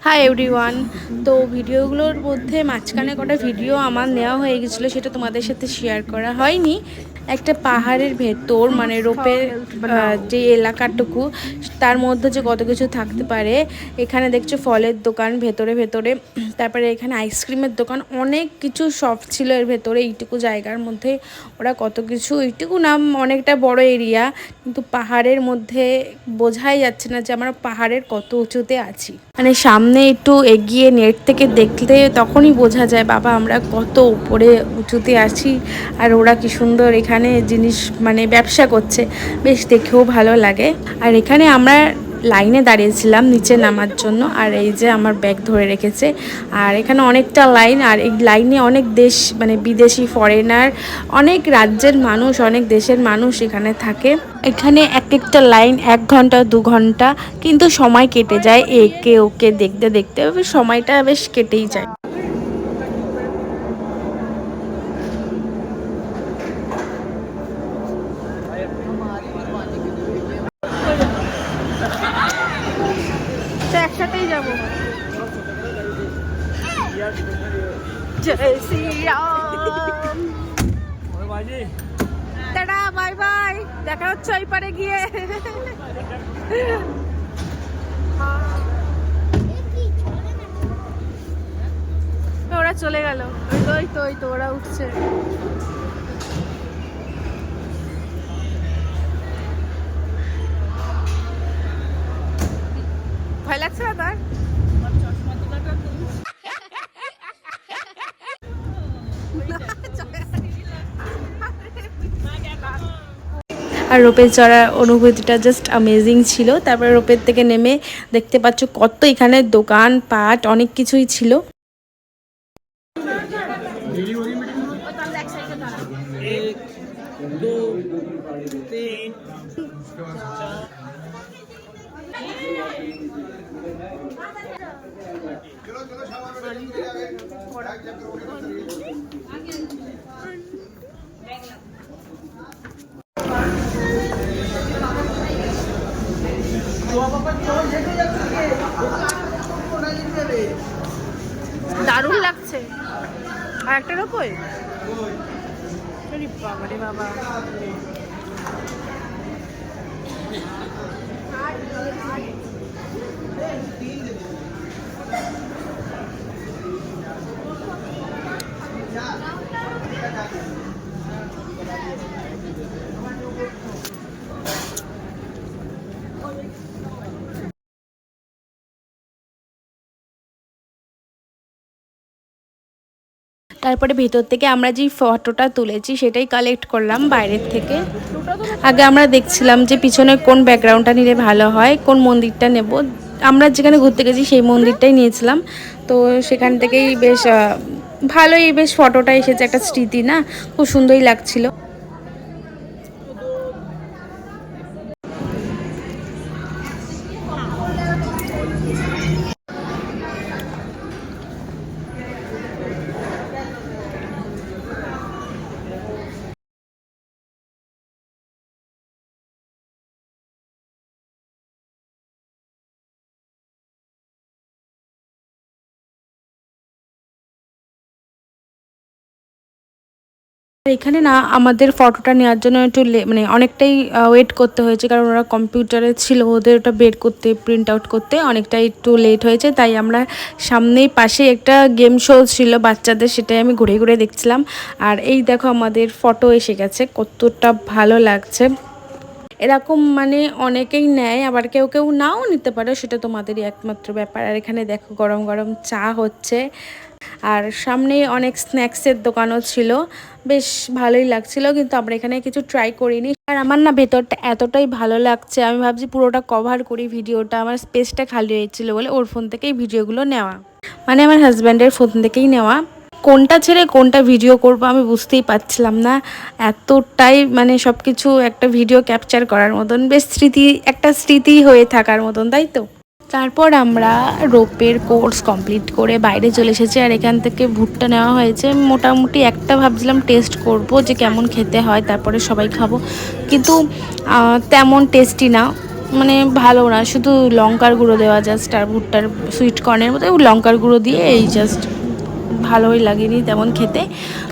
Hi everyone. তো ভিডিওগুলোর মধ্যে মাঝখানে কটা ভিডিও আমার নেওয়া হয়ে গেছিলো, সেটা তোমাদের সাথে শেয়ার করা হয়নি। একটা পাহাড়ের ভেতর মানে রোপের যে এলাকাটুকু, তার মধ্যে যে কত কিছু থাকতে পারে। এখানে দেখছো ফলের দোকান ভেতরে ভেতরে, তারপরে এখানে আইসক্রিমের দোকান, অনেক কিছু শপ ছিল এর ভেতরে। এইটুকু জায়গার মধ্যে ওরা কত কিছু, এইটুকু নাম অনেকটা বড় এরিয়া, কিন্তু পাহাড়ের মধ্যে বোঝাই যাচ্ছে না যে আমরা পাহাড়ের কত উঁচুতে আছি। মানে সামনে একটু এগিয়ে নেট থেকে দেখলে তখনই বোঝা যায় বাবা আমরা কত উপরে উঁচুতে আছি। আর ওরা কি সুন্দর এখানে জিনিস মানে ব্যবসা করছে, বেশ দেখেও ভালো লাগে। আর এখানে আমরা লাইনে দাঁড়িয়েছিলাম নিচে নামার জন্য, আর এই যে আমার ব্যাগ ধরে রেখেছে। আর এখানে অনেকটা লাইন, আর এই লাইনে অনেক দেশ মানে বিদেশি ফরেনার, অনেক রাজ্যের মানুষ, অনেক দেশের মানুষ এখানে থাকে। এখানে এক একটা লাইন 1 ঘন্টা 2 ঘন্টা, কিন্তু সময় কেটে যায় একে ওকে দেখতে দেখতে, সময়টা বেশ কেটেই যায়। একসাথেই যাবো। জয় শ্রীরাম। টাটা, বাই বাই, দেখা হচ্ছে ওই পারে গিয়ে। ওরা চলে গেল, ওই তো ওরা উঠছে। ভয় লাগছে না তার? আর রোপে চড়ার অনুভূতিটা জাস্ট অ্যামেজিং ছিল। তারপরে রোপের থেকে নেমে দেখতে পাচ্ছ কত এখানে দোকান পাট অনেক কিছুই ছিল। দারুণ লাগছে। আর একটা রকই বাবা রে বাবা। তারপরে ভেতর থেকে আমরা যে ফটোটা তুলেছি সেটাই কালেক্ট করলাম বাইরের থেকে। আগে আমরা দেখছিলাম যে পিছনে কোন ব্যাকগ্রাউন্ডটা নিলে ভালো হয়, কোন মন্দিরটা নেব। আমরা যেখানে ঘুরতে গেছি সেই মন্দিরটাই নিয়েছিলাম। তো সেখান থেকেই বেশ ভালোই বেশ ফটোটা এসেছে, একটা স্মৃতি না, খুব সুন্দরই লাগছিল। এখানে না আমাদের ফটোটা নেওয়ার জন্য একটু মানে অনেকটাই ওয়েট করতে হয়েছে, কারণ ওরা কম্পিউটারে ছিল, ওদের ওটা বের করতে প্রিন্ট আউট করতে অনেকটাই একটু লেট হয়েছে। তাই আমরা সামনেই পাশে একটা গেম শো ছিল বাচ্চাদের, সেটাই আমি ঘুরে ঘুরে দেখছিলাম। আর এই দেখো আমাদের ফটো এসে গেছে, কতটা ভালো লাগছে। এরকম মানে অনেকেই নেয়, আবার কেউ কেউ নাও নিতে পারো, সেটা তোমাদেরই একমাত্র ব্যাপার। আর এখানে দেখো গরম গরম চা হচ্ছে, আর সামনে অনেক স্ন্যাক্সের দোকানও ছিল, বেশ ভালোই লাগছিল। কিন্তু আমরা এখানে কিছু ট্রাই করিনি। আর আমার না ভেতরটা এতটাই ভালো লাগছে, আমি ভাবছি পুরোটা কভার করি ভিডিওটা। আমার স্পেসটা খালি হয়েছিল বলে ওর ফোন থেকেই ভিডিওগুলো নেওয়া, মানে আমার হাজব্যান্ডের ফোন থেকেই নেওয়া। কোনটা ছেড়ে কোনটা ভিডিও করব আমি বুঝতেই পারছিলাম না, এতটাই মানে সব কিছু একটা ভিডিও ক্যাপচার করার মতন, বেশ স্মৃতি, একটা স্মৃতি হয়ে থাকার মতন, তাই তো। তারপর আমরা রোপের কোর্স কমপ্লিট করে বাইরে চলে এসেছি। আর এখান থেকে ভুট্টা নেওয়া হয়েছে, মোটামুটি একটা ভাবছিলাম টেস্ট করব যে কেমন খেতে হয়, তারপরে সবাই খাবো, কিন্তু তেমন টেস্টি না। মানে ভালো না, শুধু লঙ্কার গুঁড়ো দেওয়া জাস্ট, আর ভুট্টার সুইট কর্নের মতো লঙ্কার গুঁড়ো দিয়ে এই জাস্ট, ভালোই লাগেনি তেমন খেতে।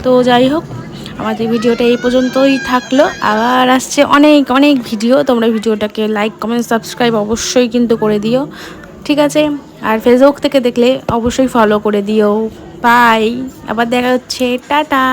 তো যাই হোক, আমাদের ভিডিওটা এই পর্যন্তই থাকলো। আবার আসছে অনেক অনেক ভিডিও, তোমরা ভিডিওটাকে লাইক কমেন্ট সাবস্ক্রাইব অবশ্যই কিন্তু করে দিও, ঠিক আছে? আর ফেসবুক থেকে দেখলে অবশ্যই ফলো করে দিও। বাই, আবার দেখা হচ্ছে, টাটা।